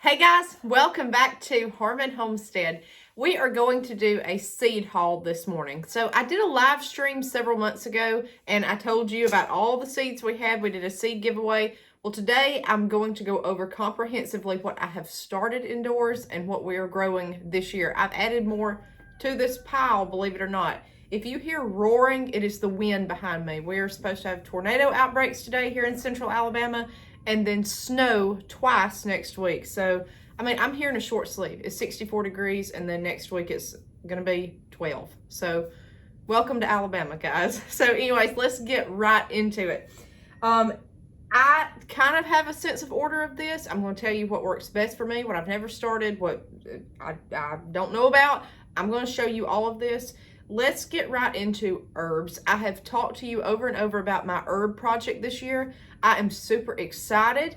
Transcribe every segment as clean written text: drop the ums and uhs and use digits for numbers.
Hey guys, welcome back to Homestead. We are going to do a seed haul this morning. So I did a live stream several months ago and I told you about all the seeds we had. We did a seed giveaway. Well, today I'm going to go over comprehensively what I have started indoors and what we are growing this year. I've added more to this pile, believe it or not. If you hear roaring, it is the wind behind me. We are supposed to have tornado outbreaks today here in central Alabama, and then snow twice next week. So, I mean, I'm here in a short sleeve. It's 64 degrees, and then next week it's gonna be 12. So, welcome to Alabama, guys. So anyways, let's get right into it. I kind of have a sense of order of this. I'm gonna tell you what works best for me, what I've never started, what I don't know about. I'm gonna show you all of this. Let's get right into herbs. I have talked to you over and over about my herb project this year. I am super excited.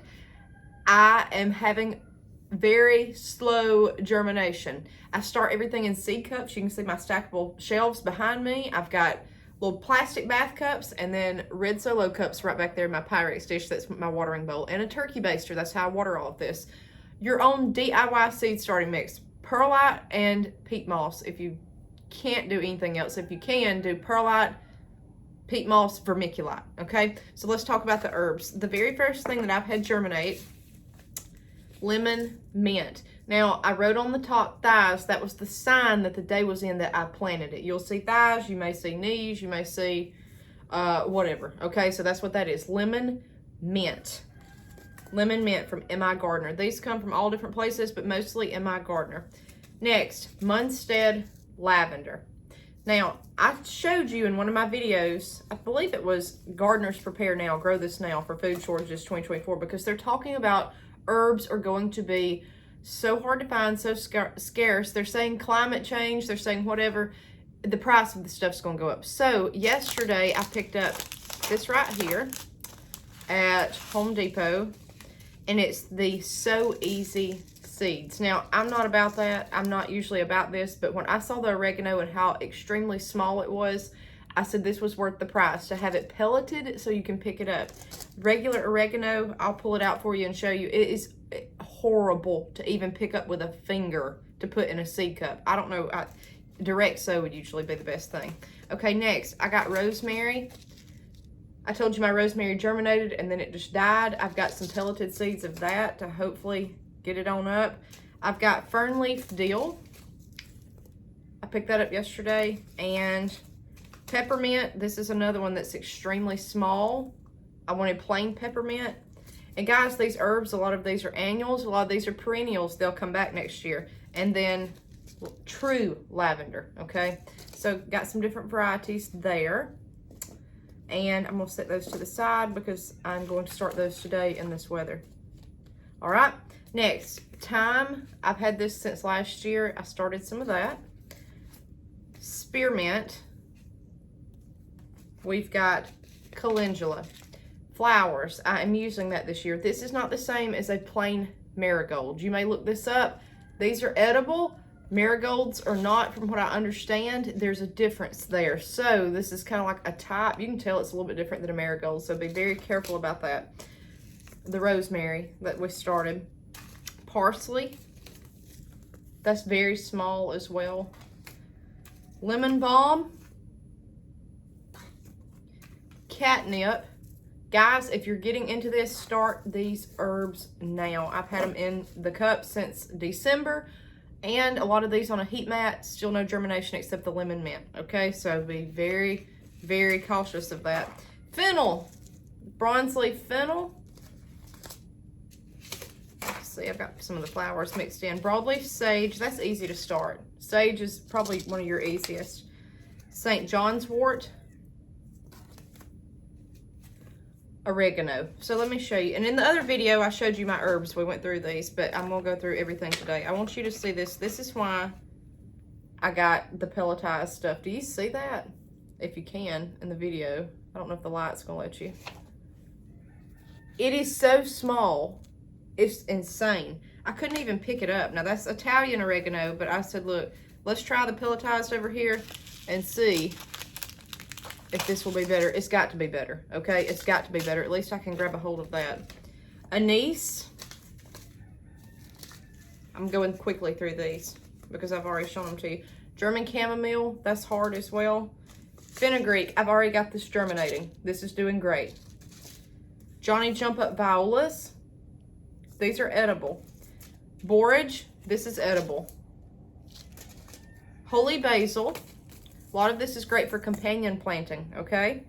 I am having very slow germination. I start everything in seed cups. You can see my stackable shelves behind me. I've got little plastic bath cups and then red Solo cups right back there in my Pyrex dish. That's my watering bowl, and a turkey baster. That's how I water all of this. Your own DIY seed starting mix. Perlite and peat moss if you can't do anything else. If you can, do perlite, peat moss, vermiculite. Okay, so let's talk about the herbs. The very first thing that I've had germinate, lemon mint. Now, I wrote on the top thighs. That was the sign that the day was in that I planted it. You'll see thighs, you may see knees, you may see whatever. Okay, so that's what that is. Lemon mint. Lemon mint from M.I. Gardner. These come from all different places, but mostly M.I. Gardner. Next, Homestead lavender. Now, I showed you in one of my videos, I believe it was Gardeners Prepare Now, Grow This Now for Food Shortages 2024, because they're talking about herbs are going to be so hard to find, so scarce. They're saying climate change, they're saying whatever, the price of the stuff's going to go up. So yesterday I picked up this right here at Home Depot, and it's the So Easy seeds. Now, I'm not about that. I'm not usually about this, but when I saw the oregano and how extremely small it was, I said this was worth the price to have it pelleted so you can pick it up. Regular oregano, I'll pull it out for you and show you. It is horrible to even pick up with a finger to put in a seed cup. I don't know. Direct sow would usually be the best thing. Okay, next, I got rosemary. I told you my rosemary germinated and then it just died. I've got some pelleted seeds of that to hopefully get it on up. I've got fern leaf dill. I picked that up yesterday. And peppermint. This is another one that's extremely small. I wanted plain peppermint. And guys, these herbs, a lot of these are annuals. A lot of these are perennials. They'll come back next year. And then true lavender. Okay. So got some different varieties there. And I'm going to set those to the side because I'm going to start those today in this weather. All right. Next, thyme. I've had this since last year. I started some of that. Spearmint. We've got calendula. Flowers. I am using that this year. This is not the same as a plain marigold. You may look this up. These are edible. Marigolds are not, from what I understand. There's a difference there. So this is kind of like a type. You can tell it's a little bit different than a marigold. So be very careful about that. The rosemary that we started. Parsley, that's very small as well. Lemon balm, catnip. Guys, if you're getting into this, start these herbs now. I've had them in the cup since December, and a lot of these on a heat mat, still no germination except the lemon mint. Okay, so be very, very cautious of that. Fennel, bronze leaf fennel. See, I've got some of the flowers mixed in. Broadleaf sage, that's easy to start. Sage is probably one of your easiest. St. John's wort. Oregano. So let me show you. And in the other video, I showed you my herbs. We went through these, but I'm going to go through everything today. I want you to see this. This is why I got the pelletized stuff. Do you see that? If you can, in the video. I don't know if the light's going to let you. It is so small. It's insane. I couldn't even pick it up. Now, that's Italian oregano, but I said, look, let's try the pelletized over here and see if this will be better. It's got to be better, okay? It's got to be better. At least I can grab a hold of that. Anise. I'm going quickly through these because I've already shown them to you. German chamomile, that's hard as well. Fenugreek, I've already got this germinating. This is doing great. Johnny Jump Up violas, these are edible. Borage, this is edible. Holy basil, a lot of this is great for companion planting, okay?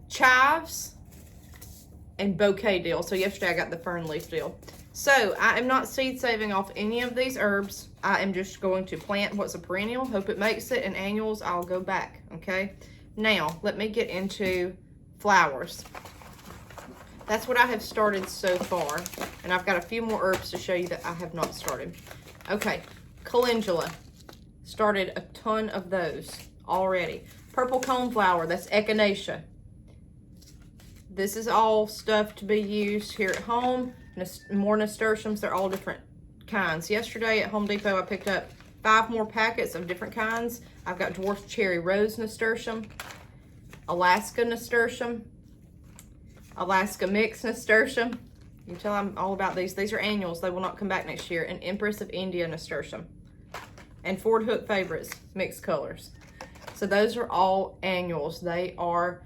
Chives and bouquet deal. So yesterday I got the fern leaf deal. So I am not seed saving off any of these herbs. I am just going to plant what's a perennial, hope it makes it, and annuals I'll go back, okay? Now, let me get into flowers. That's what I have started so far, and I've got a few more herbs to show you that I have not started. Okay, calendula. Started a ton of those already. Purple coneflower, that's echinacea. This is all stuff to be used here at home. More nasturtiums, they're all different kinds. Yesterday at Home Depot, I picked up 5 more packets of different kinds. I've got dwarf cherry rose nasturtium, Alaska nasturtium, Alaska mix nasturtium. You can tell I'm all about these. These are annuals. They will not come back next year. And Empress of India nasturtium. And Ford Hook favorites, mixed colors. So those are all annuals. They are,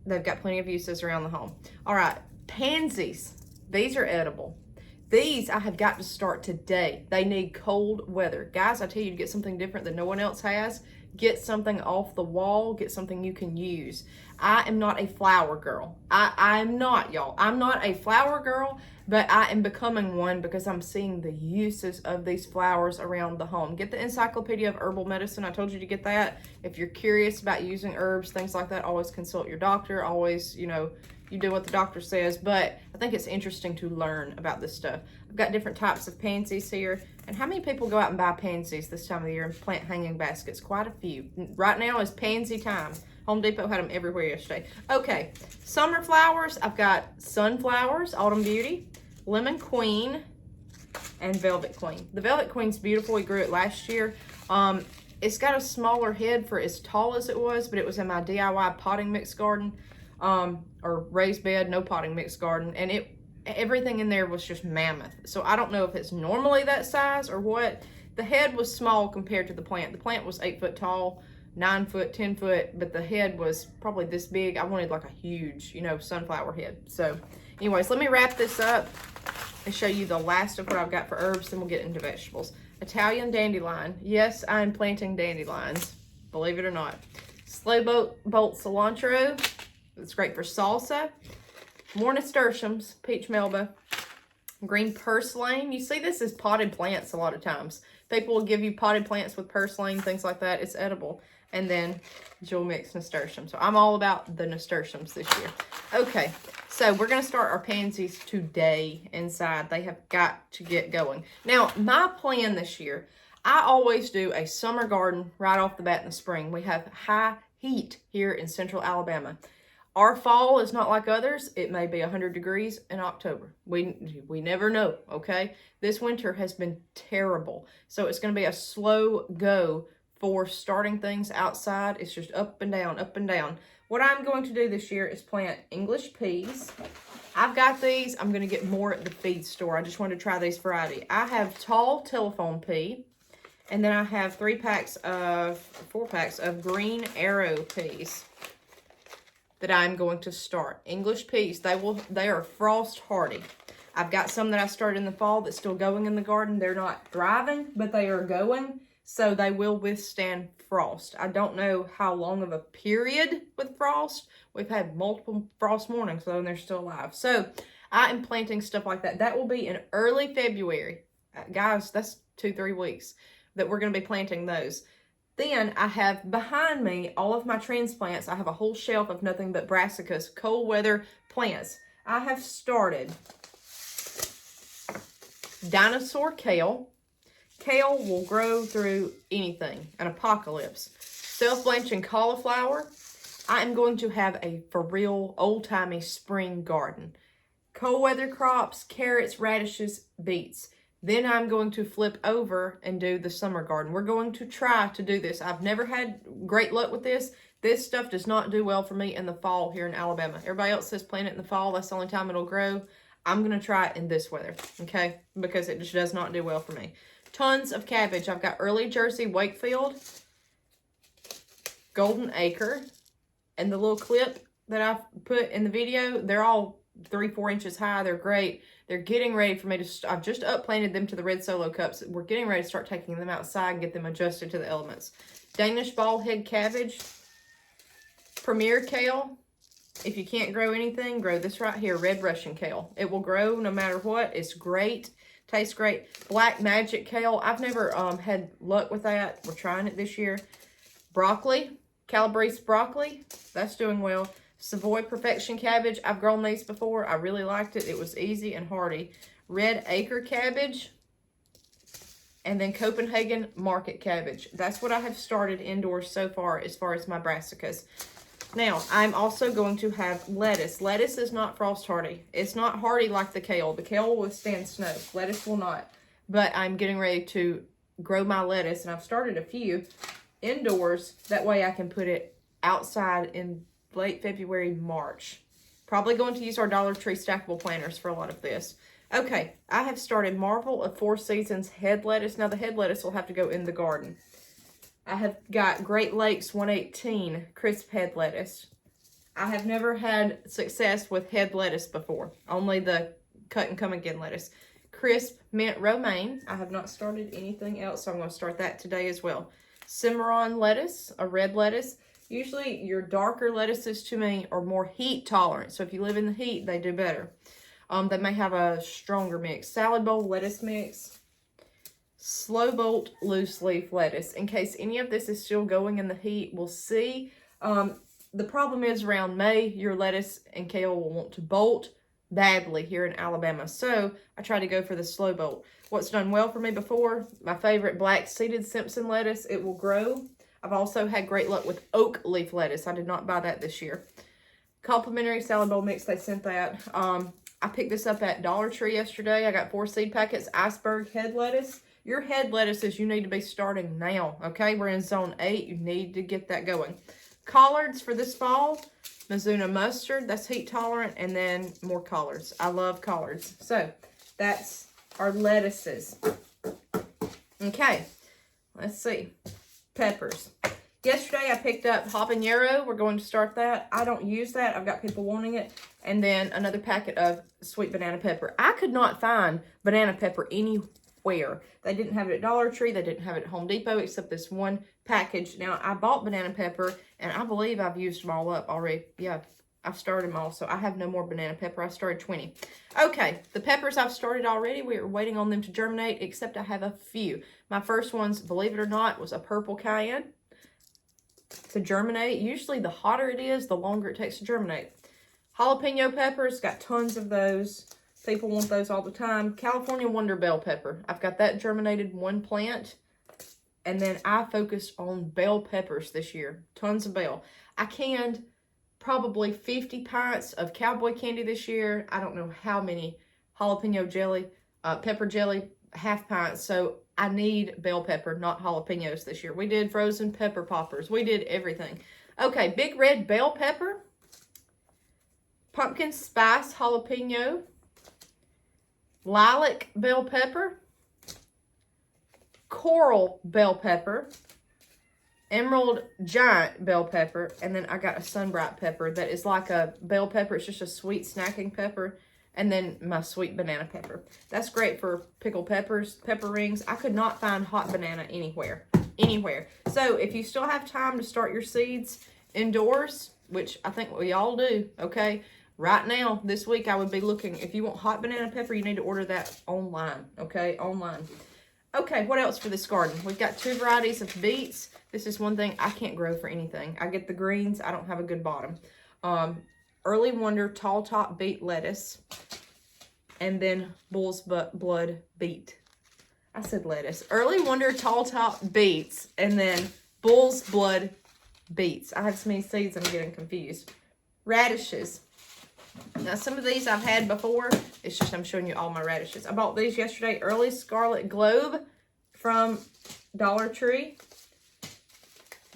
they've got plenty of uses around the home. All right, pansies. These are edible. These I have got to start today. They need cold weather. Guys, I tell you to get something different that no one else has. Get something off the wall. Get something you can use. I am not a flower girl. I am not, y'all. I'm not a flower girl, but I am becoming one because I'm seeing the uses of these flowers around the home. Get the Encyclopedia of Herbal Medicine. I told you to get that. If you're curious about using herbs, things like that, always consult your doctor. Always, you know, you do what the doctor says, but I think it's interesting to learn about this stuff. I've got different types of pansies here. And how many people go out and buy pansies this time of the year and plant hanging baskets? Quite a few. Right now is pansy time. Home Depot had them everywhere yesterday. Okay, summer flowers. I've got sunflowers, Autumn Beauty, Lemon Queen, and Velvet Queen. The Velvet Queen's beautiful. We grew it last year. It's got a smaller head for as tall as it was, but it was in my DIY potting mix garden. Or raised bed, no potting mix garden, and everything in there was just mammoth. So I don't know if it's normally that size or what. The head was small compared to the plant. The plant was 8 foot tall, 9 foot, 10 foot, but the head was probably this big. I wanted like a huge, you know, sunflower head. So anyways, let me wrap this up and show you the last of what I've got for herbs, then we'll get into vegetables. Italian dandelion. Yes, I'm planting dandelions, believe it or not. Slow bolt cilantro. It's great for salsa. More nasturtiums, peach melba, green purslane. You see this as potted plants a lot of times. People will give you potted plants with purslane, things like that. It's edible. And then jewel mix nasturtium. So I'm all about the nasturtiums this year. Okay, so we're going to start our pansies today inside. They have got to get going. Now, my plan this year, I always do a summer garden right off the bat in the spring. We have high heat here in central Alabama. Our fall is not like others. It may be 100 degrees in October. We never know, okay? This winter has been terrible. So it's going to be a slow go for starting things outside. It's just up and down, up and down. What I'm going to do this year is plant English peas. I've got these. I'm going to get more at the feed store. I just wanted to try these variety. I have tall telephone pea. And then I have 4 packs of green arrow peas that I'm going to start. English peas, they are frost hardy. I've got some that I started in the fall that's still going in the garden. They're not thriving, but they are going, so they will withstand frost. I don't know how long of a period with frost. We've had multiple frost mornings, though, and they're still alive. So I am planting stuff like that. That will be in early February. Guys, that's 2-3 weeks that we're going to be planting those. Then I have behind me all of my transplants. I have a whole shelf of nothing but brassicas, cold weather plants. I have started dinosaur kale. Kale will grow through anything, an apocalypse. Self-blanching cauliflower. I am going to have a for real old-timey spring garden. Cold weather crops, carrots, radishes, beets. Then I'm going to flip over and do the summer garden. We're going to try to do this. I've never had great luck with this. This stuff does not do well for me in the fall here in Alabama. Everybody else says plant it in the fall. That's the only time it'll grow. I'm going to try it in this weather, okay? Because it just does not do well for me. Tons of cabbage. I've got Early Jersey Wakefield, Golden Acre, and the little clip that I've put in the video, they're all 3-4 inches high. They're great. They're getting ready for me to, I've just upplanted them to the red solo cups. We're getting ready to start taking them outside and get them adjusted to the elements. Danish ball head cabbage, Premier kale. If you can't grow anything, grow this right here, red Russian kale. It will grow no matter what. It's great. Tastes great. Black magic kale. I've never had luck with that. We're trying it this year. Broccoli. Calabrese broccoli. That's doing well. Savoy Perfection cabbage. I've grown these before. I really liked it. It was easy and hearty. Red Acre cabbage. And then Copenhagen Market cabbage. That's what I have started indoors so far as my brassicas. Now, I'm also going to have lettuce. Lettuce is not frost hardy. It's not hardy like the kale. The kale will withstand snow. Lettuce will not. But I'm getting ready to grow my lettuce, and I've started a few indoors. That way I can put it outside in late February, March. Probably going to use our Dollar Tree stackable planters for a lot of this. Okay, I have started Marvel of Four Seasons head lettuce. Now, the head lettuce will have to go in the garden. I have got Great Lakes 118 crisp head lettuce. I have never had success with head lettuce before. Only the cut and come again lettuce. Crisp mint romaine. I have not started anything else, so I'm going to start that today as well. Cimarron lettuce, a red lettuce. Usually your darker lettuces to me are more heat tolerant. So if you live in the heat, they do better. They may have a stronger mix. Salad bowl lettuce mix. Slow bolt loose leaf lettuce. In case any of this is still going in the heat, we'll see. The problem is around May, your lettuce and kale will want to bolt badly here in Alabama. So I try to go for the slow bolt. What's done well for me before, my favorite black seeded Simpson lettuce. It will grow. I've also had great luck with oak leaf lettuce. I did not buy that this year. Complimentary salad bowl mix, they sent that. I picked this up at Dollar Tree yesterday. I got 4 seed packets. Iceberg head lettuce. Your head lettuces, you need to be starting now, okay? We're in zone 8. You need to get that going. Collards for this fall. Mizuna mustard. That's heat tolerant. And then more collards. I love collards. So, that's our lettuces. Okay. Let's see. Peppers. Yesterday, I picked up habanero. We're going to start that. I don't use that. I've got people wanting it. And then another packet of sweet banana pepper. I could not find banana pepper anywhere. They didn't have it at Dollar Tree. They didn't have it at Home Depot except this one package. Now, I bought banana pepper, and I believe I've used them all up already. Yeah, I've started them all, so I have no more banana pepper. I started 20. Okay, the peppers I've started already. We are waiting on them to germinate, except I have a few. My first ones, believe it or not, was a purple cayenne to germinate. Usually, the hotter it is, the longer it takes to germinate. Jalapeno peppers, got tons of those. People want those all the time. California Wonder Bell pepper. I've got that germinated one plant. And then I focused on bell peppers this year. Tons of bell. I canned probably 50 pints of cowboy candy this year. I don't know how many jalapeno jelly, pepper jelly, half pints. So I need bell pepper, not jalapenos this year. We did frozen pepper poppers. We did everything. Okay, big red bell pepper. Pumpkin spice jalapeno. Lilac bell pepper, coral bell pepper, emerald giant bell pepper, and then I got a sunbright pepper that is like a bell pepper. It's just a sweet snacking pepper, and then my sweet banana pepper. That's great for pickled peppers, pepper rings. I could not find hot banana anywhere. So if you still have time to start your seeds indoors, which I think we all do, okay? Right now, this week, I would be looking, if you want hot banana pepper, you need to order that online, okay? Online. Okay, what else for this garden? We've got 2 varieties of beets. This is one thing I can't grow for anything. I get the greens. I don't have a good bottom. Early Wonder Tall Top Beet Lettuce. And then Bull's Blood Beet. I said lettuce. Early Wonder Tall Top Beets. And then Bull's Blood Beets. I have so many seeds, I'm getting confused. Radishes. Now, some of these I've had before. It's just I'm showing you all my radishes. I bought these yesterday. Early Scarlet Globe from Dollar Tree.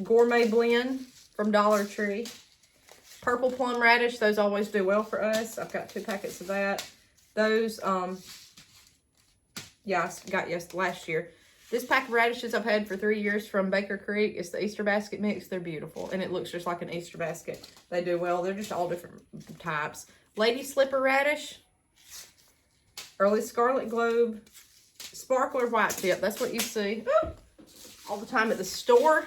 Gourmet Blend from Dollar Tree. Purple Plum Radish. Those always do well for us. I've got 2 packets of that. Those, yeah, I got last year. This pack of radishes I've had for 3 years from Baker Creek. It's the Easter basket mix. They're beautiful, and it looks just like an Easter basket. They do well. They're just all different types. Lady Slipper Radish, Early Scarlet Globe, Sparkler White Tip. That's what you see all the time at the store.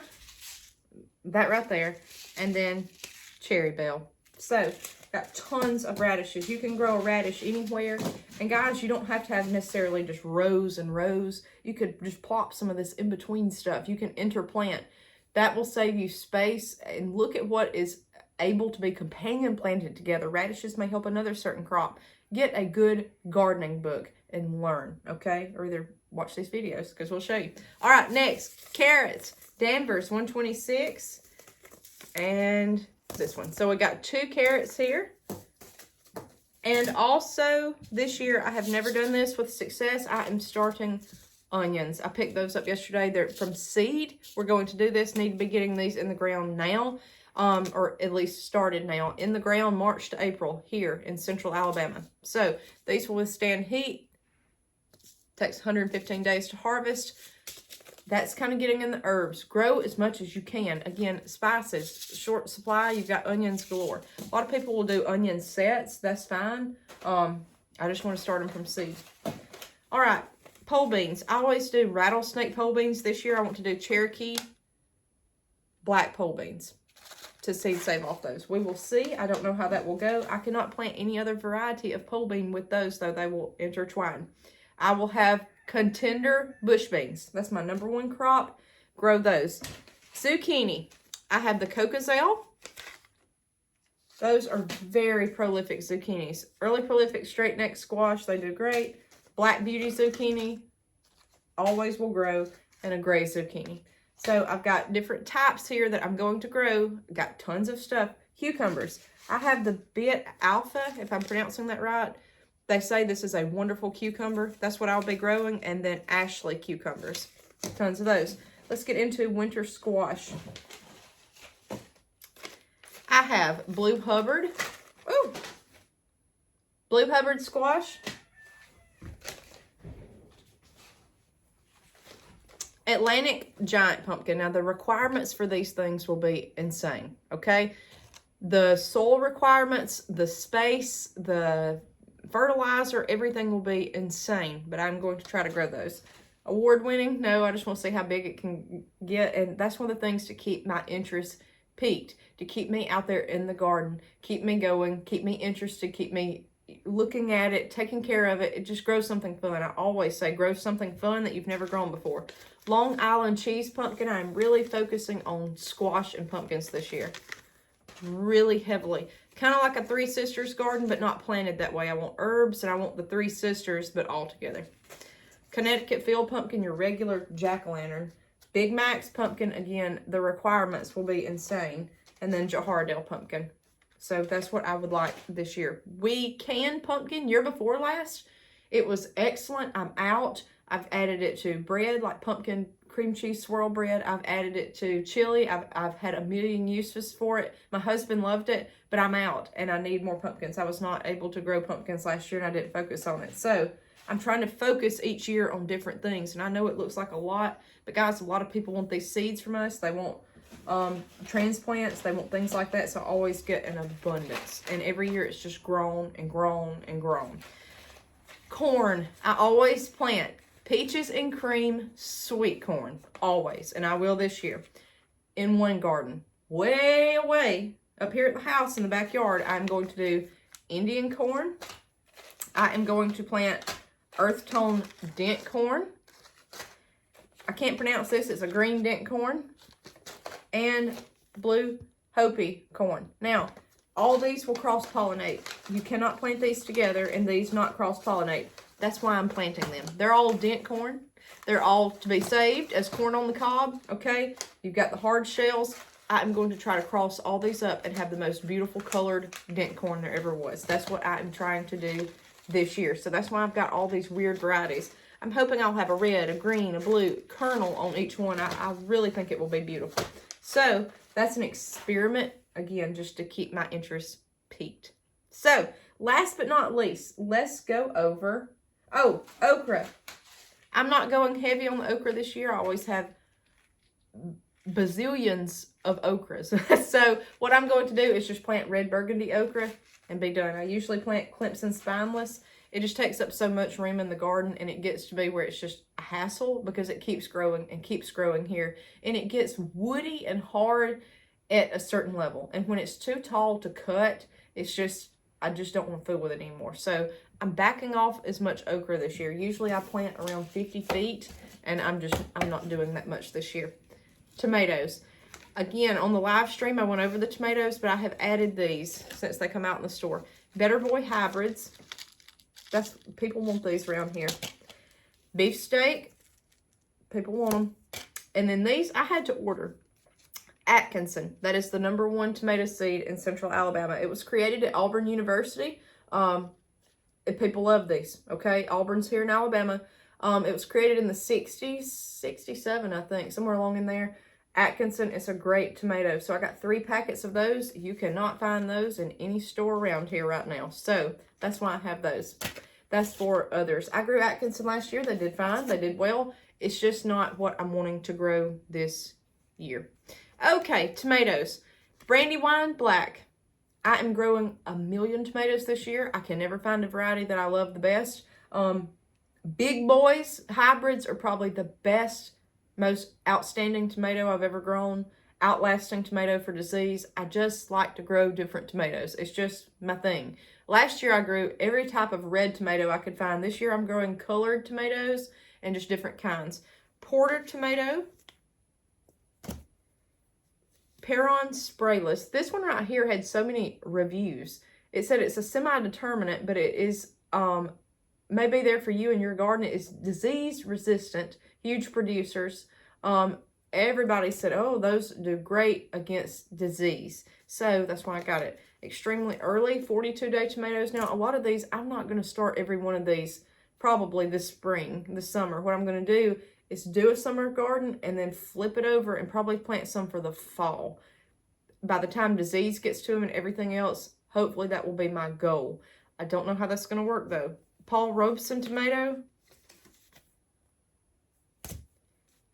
That right there. And then Cherry Bell. So, got tons of radishes. You can grow a radish anywhere. And guys, you don't have to have necessarily just rows and rows. You could just plop some of this in between stuff. You can interplant. That will save you space. And look at what is able to be companion planted together. Radishes may help another certain crop. Get a good gardening book and learn, okay? Or either watch these videos because we'll show you. All right, next, carrots. Danvers 126 and this one. So we got 2 carrots here. And also this year, I have never done this with success. I am starting onions. I picked those up yesterday. They're from seed. We're going to do this. Need to be getting these in the ground now. Or at least started now in the ground March to April here in central Alabama. So these will withstand heat. Takes 115 days to harvest. That's kind of getting in the herbs. Grow as much as you can. Again, spices, short supply. You've got onions galore. A lot of people will do onion sets. That's fine. I just want to start them from seed. All right, pole beans. I always do rattlesnake pole beans. This year I want to do Cherokee black pole beans to seed save off those. We will see. I don't know how that will go. I cannot plant any other variety of pole bean with those, though. They will intertwine. I will have contender bush beans. That's my #1 crop. Grow those. Zucchini. I have the Cocozelle. Those are very prolific zucchinis. Early prolific straight neck squash. They do great. Black Beauty zucchini. Always will grow. And a gray zucchini. So I've got different types here that I'm going to grow. Got tons of stuff. Cucumbers. I have the Bit Alpha, if I'm pronouncing that right. They say this is a wonderful cucumber. That's what I'll be growing. And then Ashley cucumbers. Tons of those. Let's get into winter squash. I have Blue Hubbard. Ooh. Blue Hubbard squash. Atlantic giant pumpkin. Now, the requirements for these things will be insane, okay? The soil requirements, the space, the fertilizer, everything will be insane, but I'm going to try to grow those. Award-winning? No, I just want to see how big it can get, and that's one of the things to keep my interest peaked, to keep me out there in the garden, keep me going, keep me interested, keep me looking at it, taking care of it. It just grows something fun. I always say grow something fun that you've never grown before. Long Island cheese pumpkin. I'm really focusing on squash and pumpkins this year. Really heavily. Kind of like a Three Sisters garden, but not planted that way. I want herbs and I want the Three Sisters, but all together. Connecticut field pumpkin, your regular jack-o'-lantern. Big Mac's pumpkin, again, the requirements will be insane. And then Jahardale pumpkin. So that's what I would like this year. We canned pumpkin year before last. It was excellent. I'm out. I've added it to bread, like pumpkin cream cheese swirl bread. I've added it to chili. I've had a million uses for it. My husband loved it, but I'm out and I need more pumpkins. I was not able to grow pumpkins last year and I didn't focus on it. So I'm trying to focus each year on different things. And I know it looks like a lot, but guys, a lot of people want these seeds from us. They want transplants. They want things like that. So I always get an abundance. And every year it's just grown and grown and grown. Corn. I always plant peaches and cream sweet corn. Always. And I will this year. In one garden. Way away up here at the house in the backyard, I'm going to do Indian corn. I am going to plant earth tone dent corn. I can't pronounce this. It's a green dent corn. And blue Hopi corn. Now, all these will cross-pollinate. You cannot plant these together and these not cross-pollinate. That's why I'm planting them. They're all dent corn. They're all to be saved as corn on the cob, okay? You've got the hard shells. I'm going to try to cross all these up and have the most beautiful colored dent corn there ever was. That's what I'm trying to do this year. So that's why I've got all these weird varieties. I'm hoping I'll have a red, a green, a blue kernel on each one. I really think it will be beautiful. So that's an experiment, again, just to keep my interest peaked. So Last but not least, let's go over, oh, okra. I'm not going heavy on the okra this year. I always have bazillions of okras. So what I'm going to do is just plant red burgundy okra and be done. I usually plant Clemson spineless. It just takes up so much room in the garden, and it gets to be where it's just a hassle because it keeps growing and keeps growing here. And it gets woody and hard at a certain level. And when it's too tall to cut, it's just, I just don't want to fool with it anymore. So I'm backing off as much okra this year. Usually I plant around 50 feet, and I'm not doing that much this year. Tomatoes. Again, on the live stream, I went over the tomatoes, but I have added these since they come out in the store. Better Boy hybrids. People want these around here. Beefsteak. People want them. And then these, I had to order. Atkinson. That is the #1 tomato seed in Central Alabama. It was created at Auburn University. And people love these, okay? Auburn's here in Alabama. It was created in the 60s, 67, I think, somewhere along in there. Atkinson is a great tomato. So I got 3 packets of those. You cannot find those in any store around here right now. So that's why I have those. That's for others. I grew Atkinson last year. They did fine. They did well. It's just not what I'm wanting to grow this year. Okay, tomatoes. Brandywine Black. I am growing 1,000,000 tomatoes this year. I can never find a variety that I love the best. Big Boys hybrids are probably the best, most outstanding tomato I've ever grown. Outlasting tomato for disease. I just like to grow different tomatoes. It's just my thing. Last year I grew every type of red tomato I could find. This year I'm growing colored tomatoes and just different kinds. Porter tomato. Perron sprayless. This one right here had so many reviews. It said it's a semi-determinate, but it is maybe there for you in your garden. It is disease resistant, huge producers. Everybody said, oh, those do great against disease. So that's why I got it. Extremely early, 42-day tomatoes. Now, a lot of these, I'm not going to start every one of these probably this spring, this summer. What I'm going to do is do a summer garden and then flip it over and probably plant some for the fall. By the time disease gets to them and everything else, hopefully that will be my goal. I don't know how that's going to work, though. Paul Robeson tomato.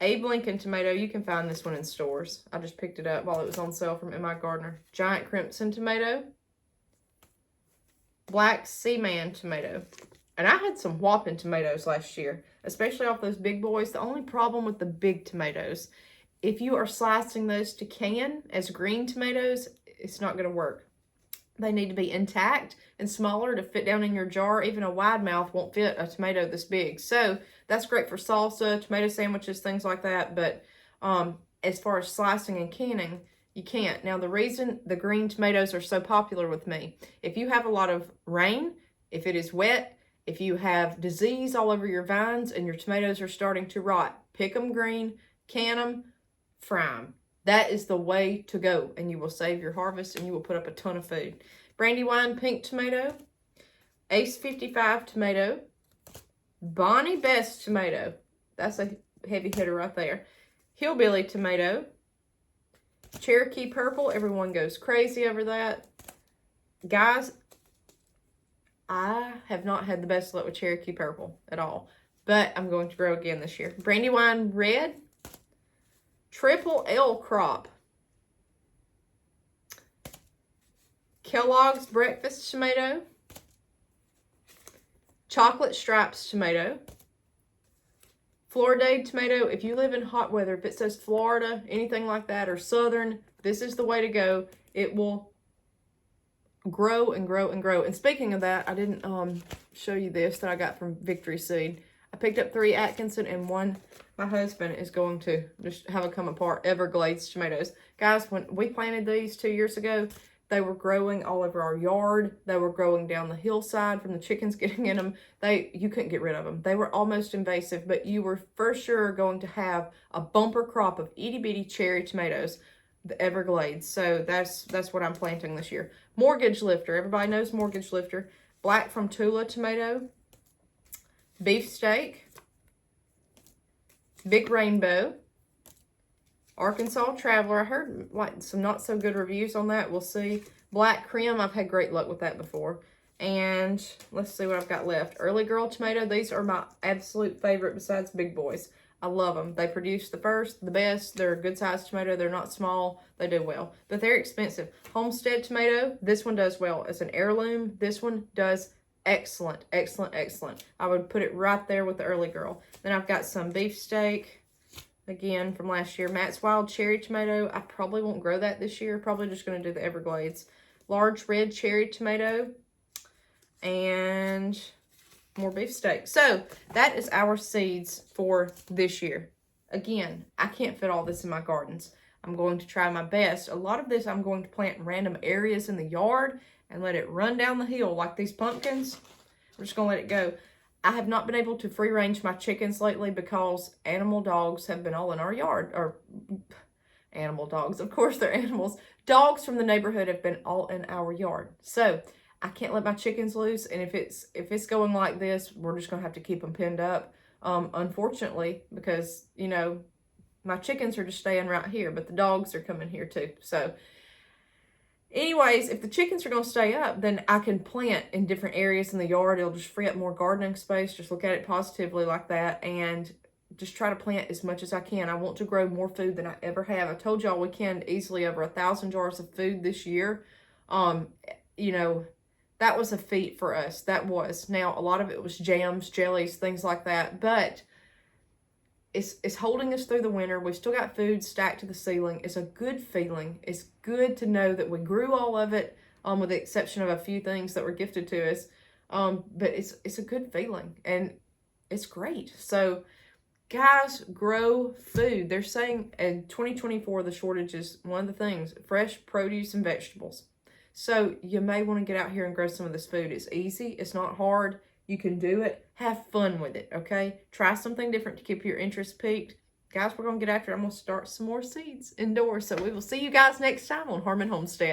Abe Lincoln tomato. You can find this one in stores. I just picked it up while it was on sale from M.I. Gardner. Giant Crimson tomato. Black Seaman tomato. And I had some whopping tomatoes last year, especially off those big boys. The only problem with the big tomatoes, if you are slicing those to can as green tomatoes, it's not going to work. They need to be intact and smaller to fit down in your jar. Even a wide mouth won't fit a tomato this big. So that's great for salsa, tomato sandwiches, things like that. But as far as slicing and canning, you can't. Now, the reason the green tomatoes are so popular with me, if you have a lot of rain, if it is wet, if you have disease all over your vines and your tomatoes are starting to rot, pick them green, can them, fry them. That is the way to go, and you will save your harvest and you will put up a ton of food. Brandywine pink tomato, Ace 55 tomato, Bonnie Best tomato. That's a heavy hitter right there. Hillbilly tomato, Cherokee purple. Everyone goes crazy over that. Guys, I have not had the best luck with Cherokee purple at all, but I'm going to grow again this year. Brandywine red, Triple L crop, Kellogg's breakfast tomato, Chocolate Stripes tomato, Floridade tomato. If you live in hot weather, if it says Florida, anything like that, or Southern, this is the way to go. It will grow and grow and grow. And speaking of that, I didn't show you this that I got from Victory Seed. I picked up 3 Atkinson and 1 my husband is going to just have a come apart. Everglades tomatoes. Guys, when we planted these 2 years ago, they were growing all over our yard. They were growing down the hillside from the chickens getting in them. You couldn't get rid of them. They were almost invasive, but you were for sure going to have a bumper crop of itty bitty cherry tomatoes, the Everglades. So that's what I'm planting this year. Mortgage Lifter. Everybody knows Mortgage Lifter. Black from Tula tomato. Beefsteak. Big Rainbow, Arkansas Traveler. I heard like some not so good reviews on that. We'll see. Black Creme. I've had great luck with that before. And let's see what I've got left. Early Girl tomato. These are my absolute favorite besides Big Boys. I love them. They produce the first, the best. They're a good sized tomato. They're not small. They do well, but they're expensive. Homestead tomato. This one does well. It's an heirloom. This one does excellent, excellent, excellent. I would put it right there with the Early Girl. Then I've got some beefsteak. Again, from last year. Matt's Wild Cherry Tomato. I probably won't grow that this year. Probably just going to do the Everglades. Large Red Cherry Tomato. And more beefsteak. So that is our seeds for this year. Again, I can't fit all this in my gardens. I'm going to try my best. A lot of this I'm going to plant in random areas in the yard and let it run down the hill like these pumpkins. I'm just going to let it go. I have not been able to free range my chickens lately because animal dogs have been all in our yard. Or animal dogs, of course they're animals. Dogs from the neighborhood have been all in our yard. So I can't let my chickens loose, and if it's going like this, we're just gonna have to keep them pinned up. Unfortunately, because you know my chickens are just staying right here, but the dogs are coming here too. So, anyways, if the chickens are gonna stay up, then I can plant in different areas in the yard. It'll just free up more gardening space. Just look at it positively like that, and just try to plant as much as I can. I want to grow more food than I ever have. I told y'all we canned easily over 1,000 jars of food this year. You know. That was a feat for us. That was. Now, a lot of it was jams, jellies, things like that. But it's holding us through the winter. We've still got food stacked to the ceiling. It's a good feeling. It's good to know that we grew all of it, with the exception of a few things that were gifted to us. But it's a good feeling. And it's great. So, guys, grow food. They're saying in 2024, the shortage is one of the things. Fresh produce and vegetables. So you may want to get out here and grow some of this food. It's easy. It's not hard. You can do it. Have fun with it, okay? Try something different to keep your interest peaked. Guys, we're going to get after it. I'm going to start some more seeds indoors. So we will see you guys next time on Harmon Homestead.